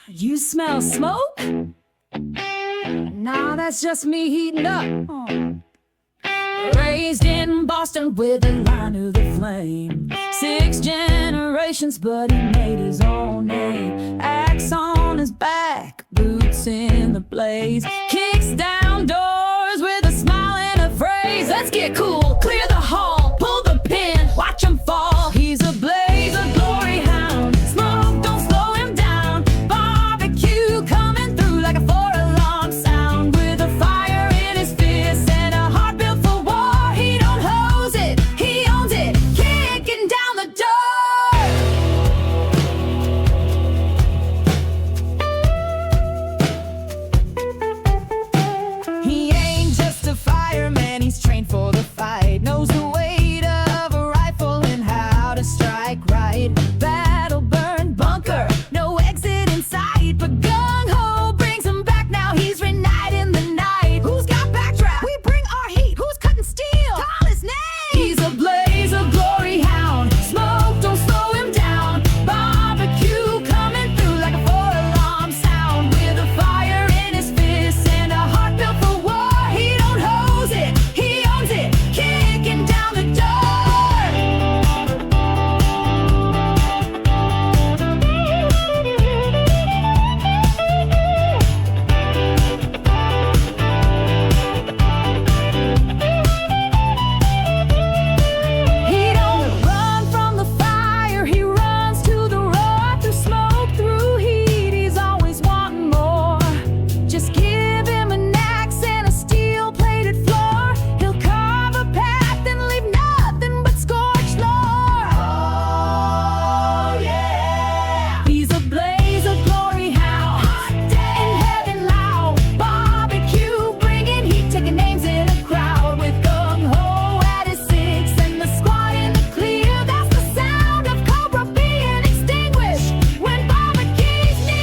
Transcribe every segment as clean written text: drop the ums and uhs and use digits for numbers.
You smell smoke? Nah, that's just me heating up. Raised in Boston with a line to the flame. 6 generations, but he made his own name. Axe on his back, boots in the blaze. Kicks down doors with a smile and a phrase. Let's get cool, clear the hall, pull the pin, watch him fall. He's a blaze, a glory hound. Smoke don't slow him down. Barbecue coming through like a 4-alarm sound. With a fire in his fist and a heart built for war. He don't hose it, he owns it, kicking down the door. He ain't just a fireman, he's trained for the fight. Knows the weight of a rifle and how to strike right. Battle burned bunker, no exit in sight. But gung-ho brings him back, now he's reigniting the night. Who's got backdraft? We bring our heat. Who's cutting steel? Call his name. He's a blaze, a glory hound. Smoke don't slow him down. Barbecue coming through like a 4-alarm sound. With a fire in his fist and a heart built for war. He don't hose it, he owns it, kicking down the door. He don't run from the fire, he runs to the roar. Through smoke, through heat, he's always wanting more. Just give him an axe and a steel-plated floor. He'll carve a path and leave nothing but scorched lore. Oh yeah, he's a blaze, a glory hound. In heaven loud, barbecue bringing heat, taking names in a crowd. With gung-ho at his 6 and the squad in the clear. That's the sound of Cobra being extinguished when barbecue's near.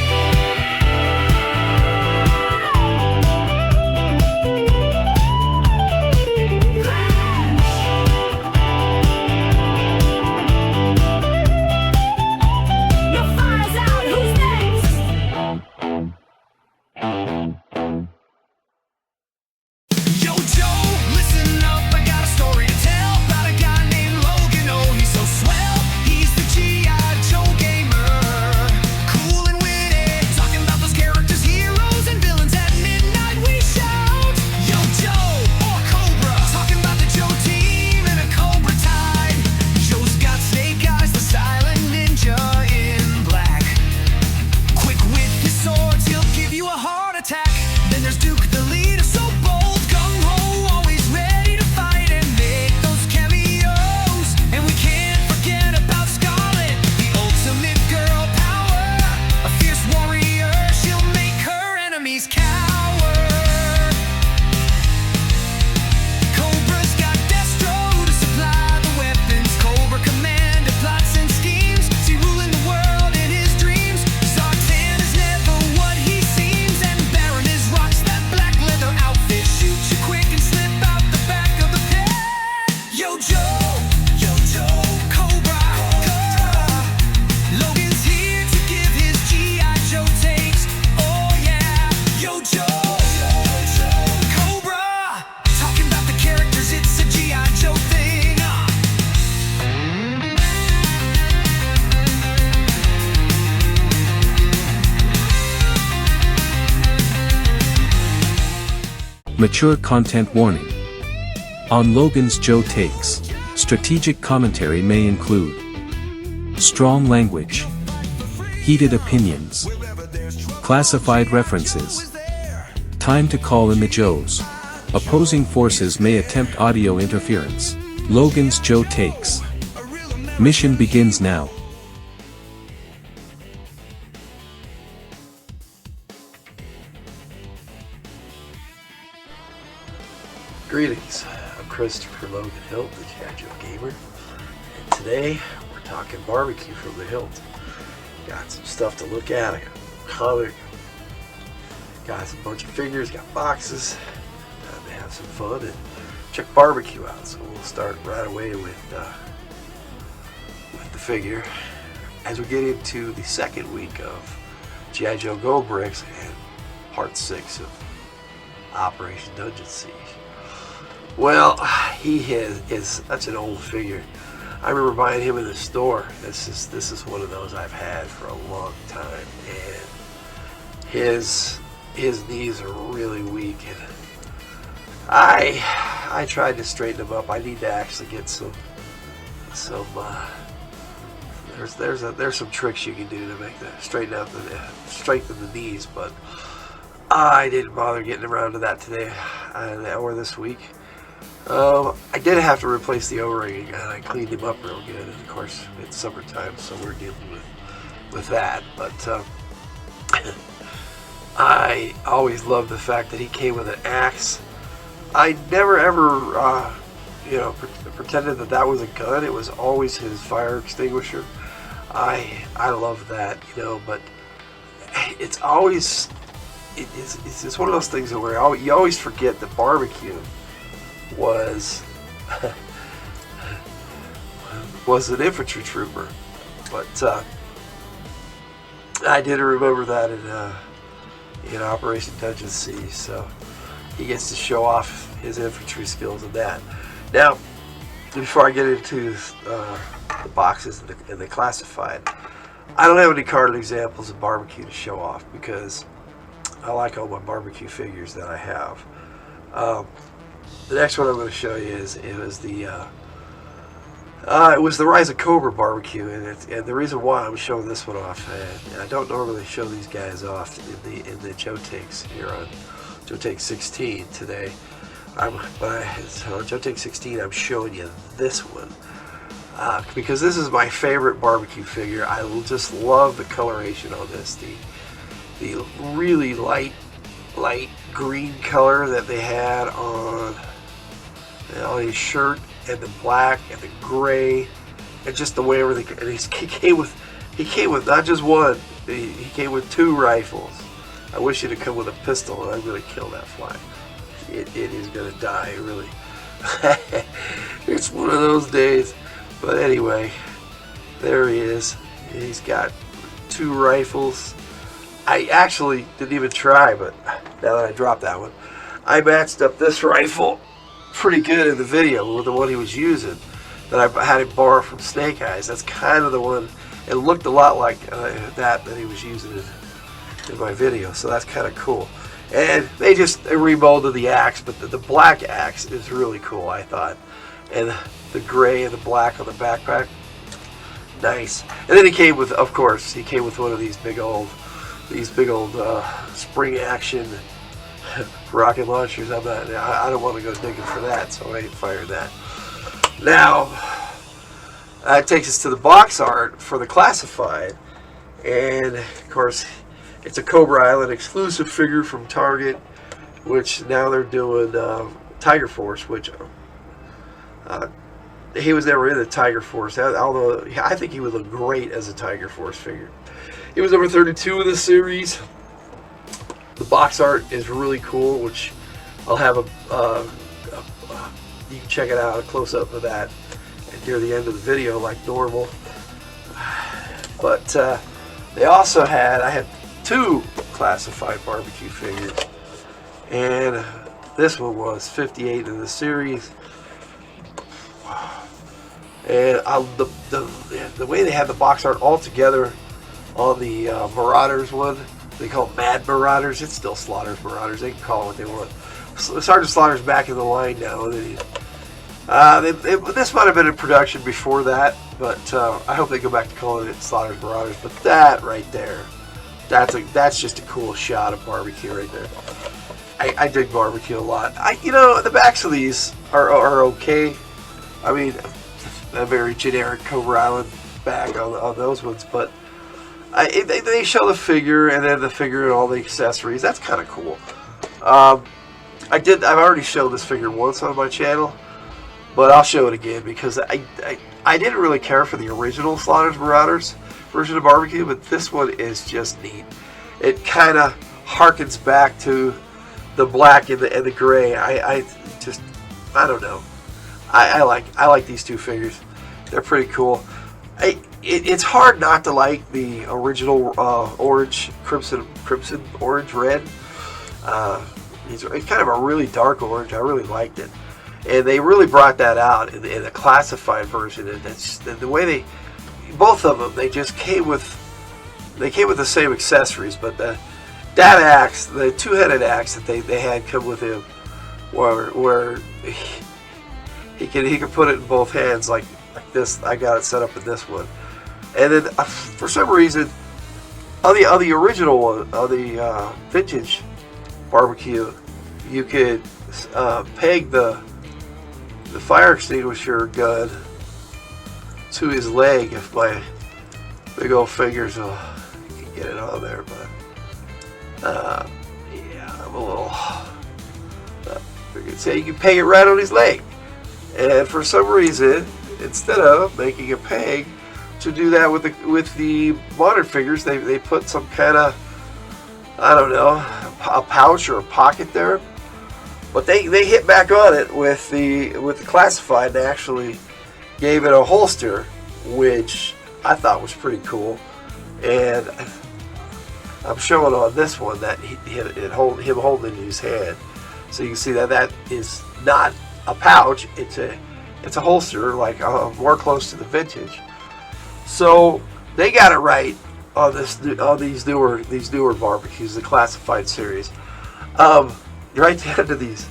Your fire's out, who's next? Yo, Joe, listen up, I got a story to tell about a guy named Logan. Oh, he's so swell, he's the G.I. Joe gamer. Cool and witty, talking about those characters, heroes, and villains. At midnight we shout, Yo, Joe, or Cobra, talking about the Joe team and a Cobra tide. Joe's got snake eyes, the silent ninja in black. Quick with his swords, he'll give you a heart attack. Then there's Duke, the leader, so bold, gung-ho, always ready to fight and make those cameos. And we can't forget about Scarlet, the ultimate girl power. A fierce warrior, she'll make her enemies cower. Cobra's got Destro to supply the weapons. Cobra commander plots and schemes, see ruling the world in his dreams. Zartan is never what he seems, and Baron is rocks that black leather outfit. Shoot you quick and slip out the back of the pit. Yo, Joe, Cobra, Logan's here to give his G.I. Joe takes. Oh yeah, Yo, Joe, Cobra, talking about the characters, it's a G.I. Joe thing. Mature content warning. On Logan's Joe Takes, strategic commentary may include strong language, heated opinions, classified references. Time to call in the Joes. Opposing forces may attempt audio interference. Logan's Joe Takes. Mission begins now. Greetings, I'm Christopher Logan Hilt, the G.I. Joe Gamer, and today we're talking barbecue from the Hilt. Got some stuff to look at, I got a comic, got a bunch of figures, got boxes, time to have some fun and check barbecue out. So we'll start right away with the figure. As we get into the second week of G.I. Joe Gold Bricks and part 6 of Operation Dungeon Siege. Well, he is such an old figure. I remember buying him in the store. This is one of those I've had for a long time, and his knees are really weak, and I tried to straighten him up. I need to actually get some there's some tricks you can do to make that strengthen the knees, but I didn't bother getting around to that today or this week. I did have to replace the O-ring again. I cleaned him up real good, and of course it's summertime, so we're dealing with that. But I always loved the fact that he came with an axe. I never ever pretended that was a gun. It was always his fire extinguisher. I love that, but it's always it's one of those things where you always forget that barbecue was an infantry trooper, but I didn't remember that in Operation Dungeon Siege, so he gets to show off his infantry skills in that. Now, before I get into the boxes and the classified, I don't have any carded examples of barbecue to show off because I like all my barbecue figures that I have. The next one I'm going to show you it was the Rise of Cobra barbecue, and the reason why I'm showing this one off, and I don't normally show these guys off in the Joe Takes here on Joe Takes 16 today. So on Joe Takes 16, I'm showing you this one because this is my favorite barbecue figure. I just love the coloration on this, the really light green color that they had on his shirt, and the black and the gray, and just the way everything. And he came with not just one. He came with 2 rifles. I wish it'd come with a pistol, and I'm gonna kill that fly. It is gonna die, really. It's one of those days. But anyway, there he is. He's got 2 rifles. I actually didn't even try, but now that I dropped that one, I matched up this rifle pretty good in the video with the one he was using that I had him borrow from Snake Eyes. That's kind of the one. It looked a lot like that he was using in my video, so that's kind of cool. And they remolded the axe, but the black axe is really cool, I thought. And the gray and the black on the backpack, nice. And then he came with one of these big old spring action rocket launchers. I don't want to go digging for that, so I ain't firing that. Now, that takes us to the box art for the classified, and of course, it's a Cobra Island exclusive figure from Target, which now they're doing Tiger Force, which he was never in the Tiger Force, although I think he would look great as a Tiger Force figure. He was number 32 in the series. The box art is really cool, which I'll have you can check it out, a close-up of that near the end of the video like normal. But they also I had 2 classified barbecue figures, and this one was 58 in the series. And the way they had the box art all together on the Marauders one, they call it Mad Marauders. It's still Slaughter's Marauders. They can call it what they want. Sergeant Slaughter's back in the line now. This might have been in production before that, but I hope they go back to calling it Slaughter's Marauders. But that right there, that's just a cool shot of barbecue right there. I dig barbecue a lot. The backs of these are okay. I mean, a very generic Cobra Island back on those ones, but they show the figure and then the figure and all the accessories. That's kind of cool. I've already showed this figure once on my channel, but I'll show it again because I didn't really care for the original Slaughter's Marauders version of barbecue, but this one is just neat. It kind of harkens back to the black and the gray. I don't know. I like these 2 figures. They're pretty cool. it's hard not to like the original orange, crimson orange, red. It's kind of a really dark orange. I really liked it, and they really brought that out in the classified version. And that's the way both of them, they just came with the same accessories, but that axe, the two-headed axe that they had come with him, where he could put it in both hands like this. I got it set up in this one, and then for some reason on the original one, on the vintage barbecue, you could peg the fire extinguisher gun to his leg if my big old fingers can get it on there, but yeah, I'm a little. You can say you can peg it right on his leg, and for some reason, instead of making a peg to do that with the modern figures, they put some kind of, I don't know, a pouch or a pocket there. But they hit back on it with the classified. They actually gave it a holster, which I thought was pretty cool. And I'm showing on this one that him holding it in his hand, so you can see that is not a pouch. It's a holster, like more close to the vintage. So they got it right on these newer barbecues, the classified series. Right down to these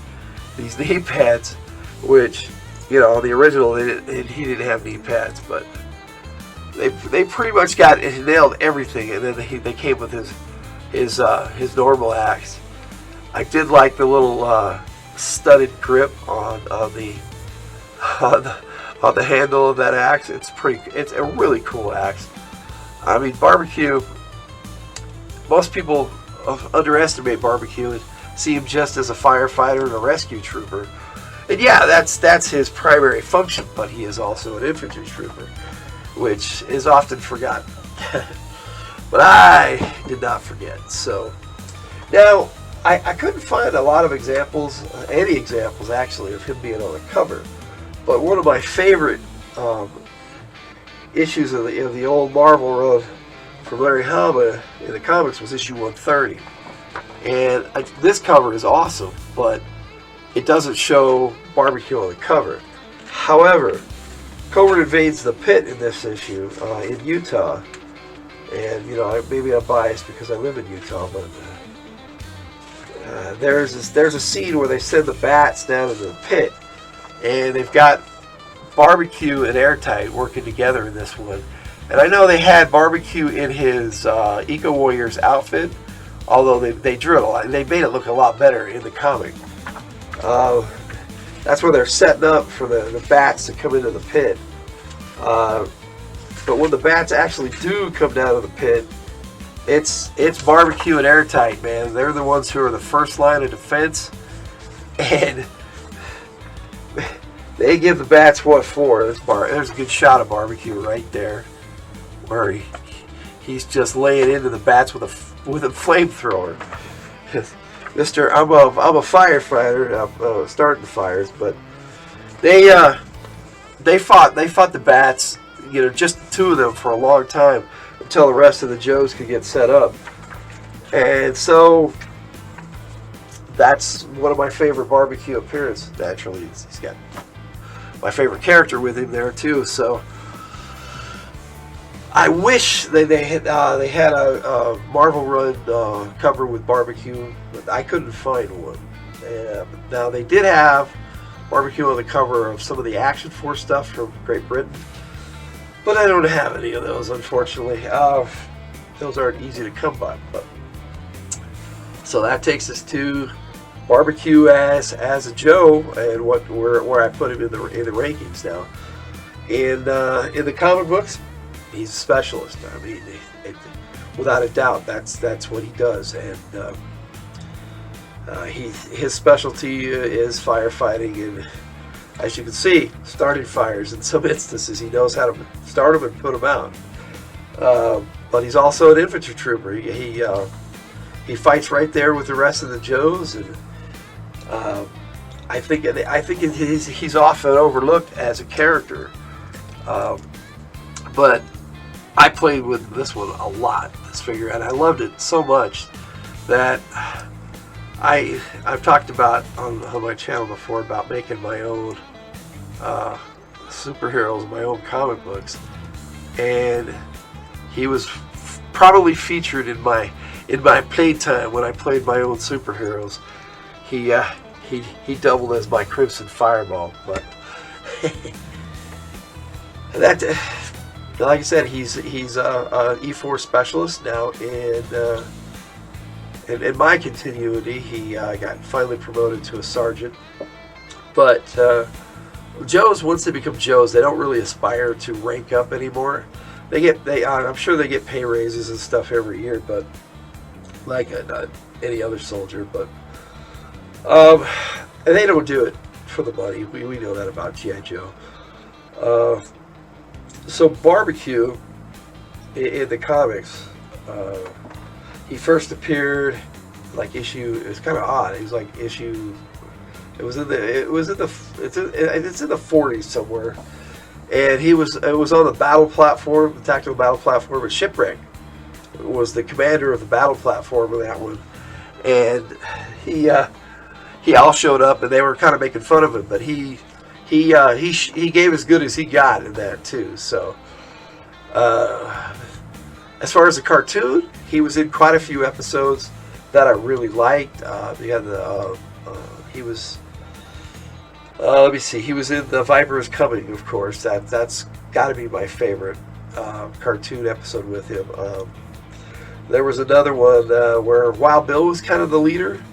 knee pads, which, you know, the original he didn't have knee pads, but they pretty much nailed everything, and then they came with his normal axe. I did like the little studded grip on the handle of that axe. It's a really cool axe. I mean, barbecue, most people underestimate barbecue and see him just as a firefighter and a rescue trooper. And yeah, that's his primary function, but he is also an infantry trooper, which is often forgotten. But I did not forget. So now I couldn't find a lot of examples, any examples actually, of him being on the cover. But one of my favorite issues of the old Marvel run from Larry Hama in the comics was issue 130. And this cover is awesome, but it doesn't show barbecue on the cover. However, Covert invades the pit in this issue in Utah. And, you know, maybe I'm biased because I live in Utah, but there's a scene where they send the bats down into the pit, and they've got Barbecue and Airtight working together in this one. And I know they had Barbecue in his Eco Warriors outfit, although they drew it they made it look a lot better in the comic. That's where they're setting up for the bats to come into the pit. But when the bats actually do come down to the pit, it's Barbecue and Airtight, man. They're the ones who are the first line of defense, and they give the bats what for. There's a good shot of Barbecue right there, where he's just laying into the bats with a flamethrower. Mister, I'm a firefighter. I'm starting fires, but they fought the bats, you know, just the two of them for a long time until the rest of the Joes could get set up. And so that's one of my favorite Barbecue appearances. Naturally, he's got my favorite character with him there too. So I wish they had a Marvel run cover with Barbecue, but I couldn't find one. Now they did have Barbecue on the cover of some of the Action Force stuff from Great Britain, but I don't have any of those, unfortunately. Those aren't easy to come by. But so that takes us to Barbecue as a Joe, and where I put him in the rankings now. In the comic books, he's a specialist. I mean, without a doubt, that's what he does, and his specialty is firefighting, and as you can see, starting fires. In some instances, he knows how to start them and put them out. But he's also an infantry trooper. He fights right there with the rest of the Joes, and I think he's often overlooked as a character. But I played with this one a lot, this figure, and I loved it so much that I've talked about on my channel before about making my own superheroes, my own comic books, and he was probably featured in my playtime when I played my own superheroes. He doubled as my Crimson Fireball, but that, like I said, he's an E4 specialist now, and in my continuity, he got finally promoted to a sergeant. But Joes, once they become Joes, they don't really aspire to rank up anymore. I'm sure they get pay raises and stuff every year, but like any other soldier. But and they don't do it for the money. We know that about G.I. Joe. So Barbecue in the comics, he first appeared like issue. It was kind of odd. He was like issue. It's in the 40s somewhere, and it was on the battle platform, the tactical battle platform, but Shipwreck was the commander of the battle platform of that one, and he all showed up, and they were kind of making fun of him, but he gave as good as he got in that too. So as far as the cartoon, he was in quite a few episodes that I really liked. He was let me see, he was in The Viper is Coming, of course. That's got to be my favorite cartoon episode with him. There was another one where Wild Bill was kind of the leader,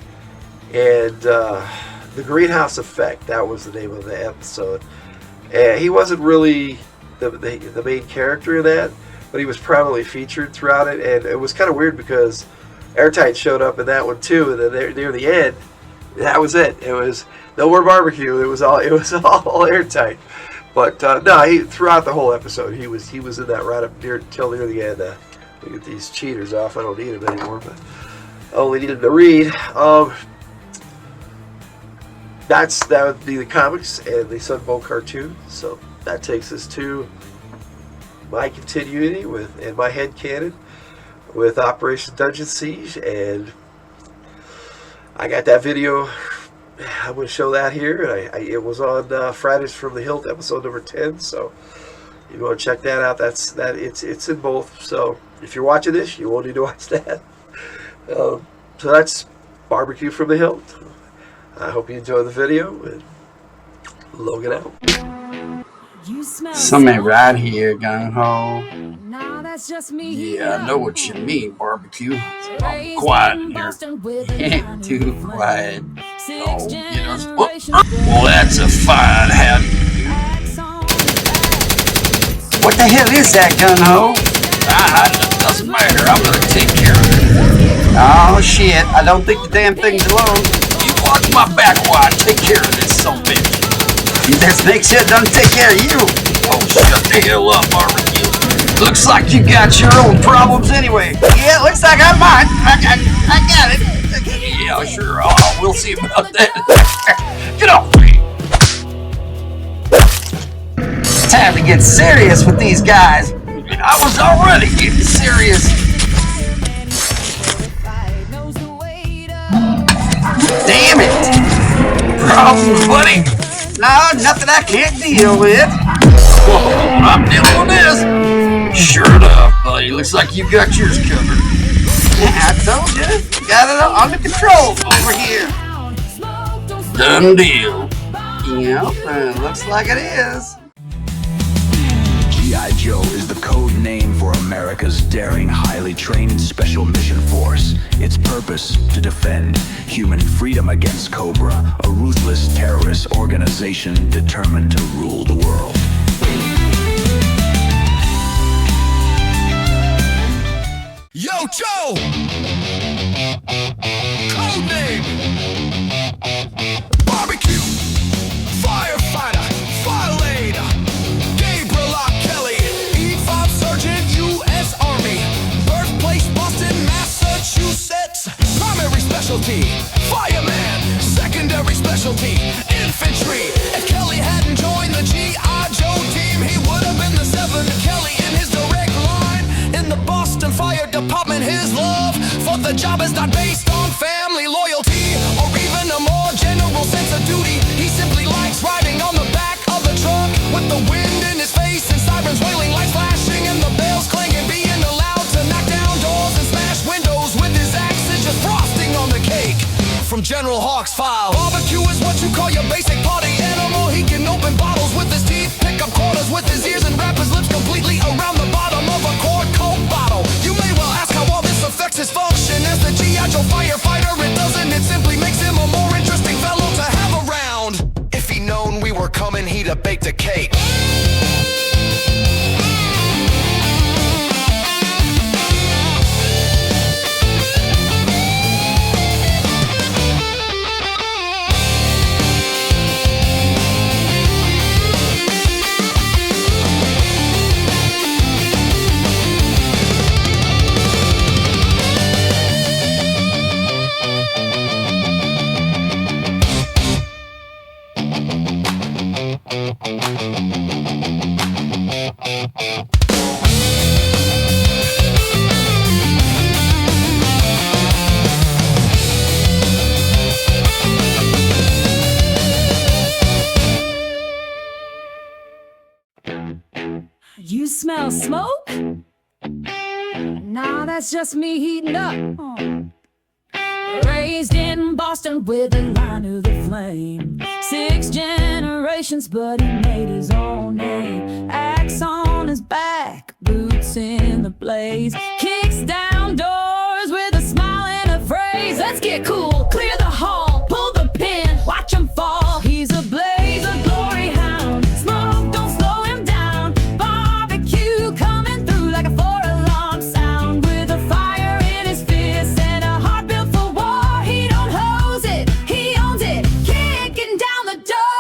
and The Greenhouse Effect, that was the name of the episode. And he wasn't really the main character in that, but he was prominently featured throughout it, and it was kind of weird because Airtight showed up in that one too, and then near the end, that was it. It was no more Barbecue. It was all Airtight. But no, throughout the whole episode, he was in that right up till near the end. We get these cheaters off. I don't need them anymore, but I only need them to read. That would be the comics and the Sunbow cartoon. So that takes us to my continuity and my headcanon with Operation Dungeon Siege, and I got that video. I'm going to show that here, and it was on Fridays from the Hilt, episode number 10. So you want to check that out. It's in both. So if you're watching this, you won't need to watch that. So that's Barbecue from the Hilt. I hope you enjoy the video, and Logan out. You smell Somebody right here, gung ho. Nah, that's just me. Yeah, I know what you mean, Barbecue. Oh, quiet in here. Too quiet. Oh, you know. Well, that's a fine howdy. What the hell is that, gung ho? It doesn't matter. I'm gonna take care of it. Oh shit! I don't think the damn thing's alone. You watch my back while I take care of this son of a bitch. That snake shit doesn't take care of you. Oh, shut the hell up, Barbecue. Looks like you got your own problems anyway. Yeah, looks like I might. I got it. Yeah, sure. Oh, we'll see about that. Get off me. It's time to get serious with these guys. I was already getting serious. Damn it. Problems, buddy? No, nothing I can't deal with. Whoa, I'm dealing with this. Sure enough, buddy. Looks like you got yours covered. I told you. Got it under control over here. Done deal. Yep, looks like it is. G.I. Joe is the code name for America's daring, highly trained special mission force. Its purpose, to defend human freedom against Cobra, a ruthless terrorist organization determined to rule the world. Yo, Joe! Code name! Barbecue! Firefighter! Fire lane! Gabriel R. Kelly, E5 Sergeant, U.S. Army. Birthplace Boston, Massachusetts. Primary specialty, fireman. Secondary specialty, infantry. If Kelly hadn't joined the G.I. Joe team, he would have been the 7th Kelly in his direct line. fire department his love for the job is not based on family loyalty or even a more general sense of duty. He simply likes riding on the back of the truck with the wind in his face and sirens wailing, lights flashing and the bells clanging, being allowed to knock down doors and smash windows with his axe and just frosting on the cake. From General Hawk's file, barbecue is what you call your basic party animal. He can open bottles with his teeth, pick up quarters with his ears, and wrap his lips completely around the bottom of a quart Coke bottle. You may well ask how all this affects his function as the G.I. Joe firefighter. It doesn't, it simply makes him a more interesting fellow to have around. If he'd known we were coming, he'd have baked a cake. You smell smoke? Nah, that's just me heating up. Raised in Boston with a line of the flame. 6 generations, but he made his own name. Axe on his back, boots in the blaze. Kicks down doors with a smile and a phrase. Let's get cool, clear the hall, pull the pin, watch him fall. He's a blaze, a glory hound. Smoke, don't slow him down. Barbecue coming through like a 4-alarm sound. With a fire in his fist and a heart built for war. He don't hose it, he owns it, kicking down the door.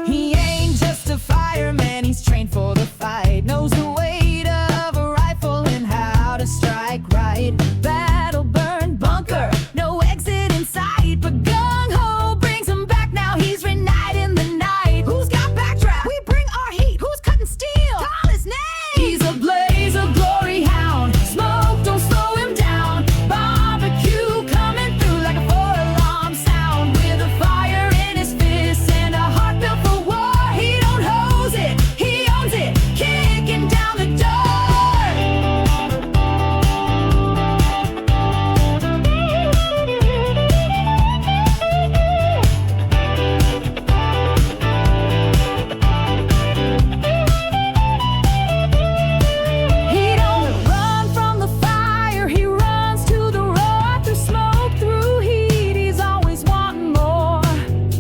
He ain't just a fireman, he's trained for the fight. Knows the weight of a rifle and how to strike right. Battle burned bunker, no exit in sight. But gung-ho brings him back, now he's reigniting the night. Who's got backdraft? We bring our heat. Who's cutting steel? Call his name. He's a blaze, a glory hound. Smoke, don't slow him down. Barbecue coming through like a 4-alarm sound. With a fire in his fist and a heart built for war. He don't hose it, he owns it, kicking down the door. He don't run from the fire, he runs to the road. Through smoke, through heat, he's always wanting more.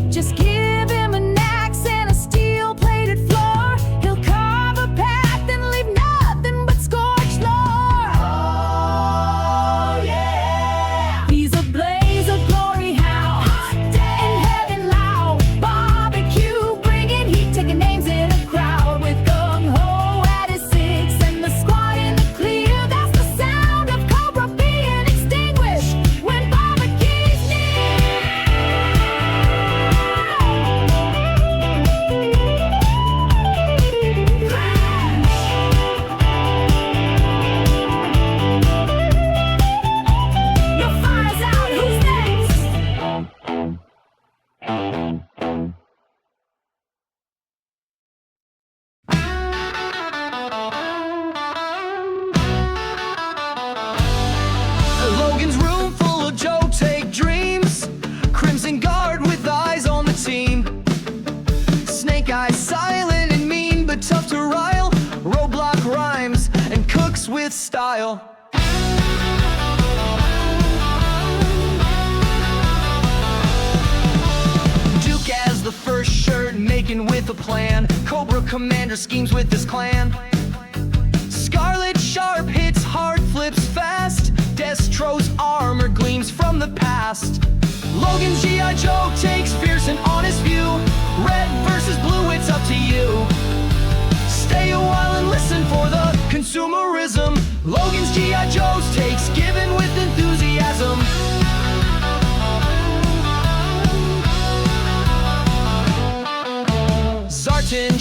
Just give him an axe and a steel-plated floor. He'll carve a path and leave nothing but scorched floor. Oh yeah, he's a blaze, a glory hound. Hot day in heaven loud. Barbecue bringing heat, taking names in a crowd. With gung-ho at his 6 and the squad in the clear. That's the sound of Cobra being extinguished when barbecue's near. Your fire's out, who's next? Logan's room full of Joe take dreams. Crimson Guard with eyes on the team. Snake Eyes silent and mean, but tough to rile. Roadblock rhymes and cooks with style. Duke as the first shirt, making with a plan. Cobra Commander schemes with his clan. Scarlet sharp hits hard, flips fast. Destro's armor gleams from the past. Logan's G.I. Joe takes fierce and honest view. Red versus blue, it's up to you. Stay a while and listen for the consumerism. Logan's G.I. Joe's takes given with enthusiasm.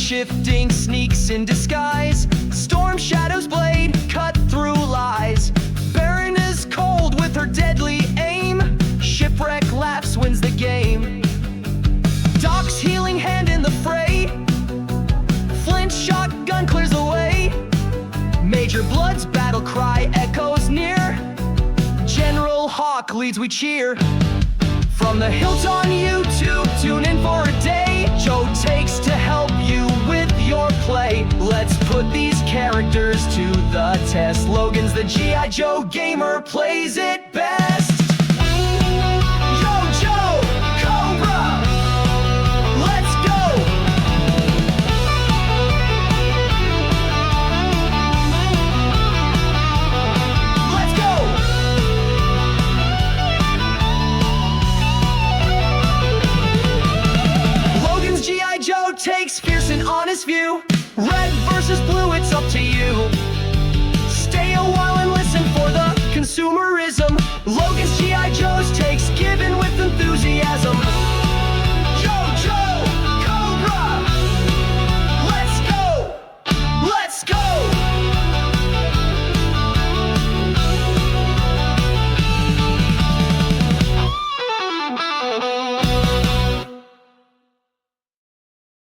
shifting sneaks in disguise. Storm shadows blade, cut through lies. Baron is cold with her deadly aim. Shipwreck laughs, wins the game. Doc's healing hand in the fray. Flint shotgun clears the way. Major Blood's battle cry echoes near. General Hawk leads, we cheer. From the hilt on YouTube, tune in for a day. Joe takes to help you with your play. Let's put these characters to the test. Logan's the G.I. Joe gamer, plays it best. Yo, Joe, Cobra, let's go. Let's go. Logan's G.I. Joe takes fierce and honest view. Red versus blue, it's up to you.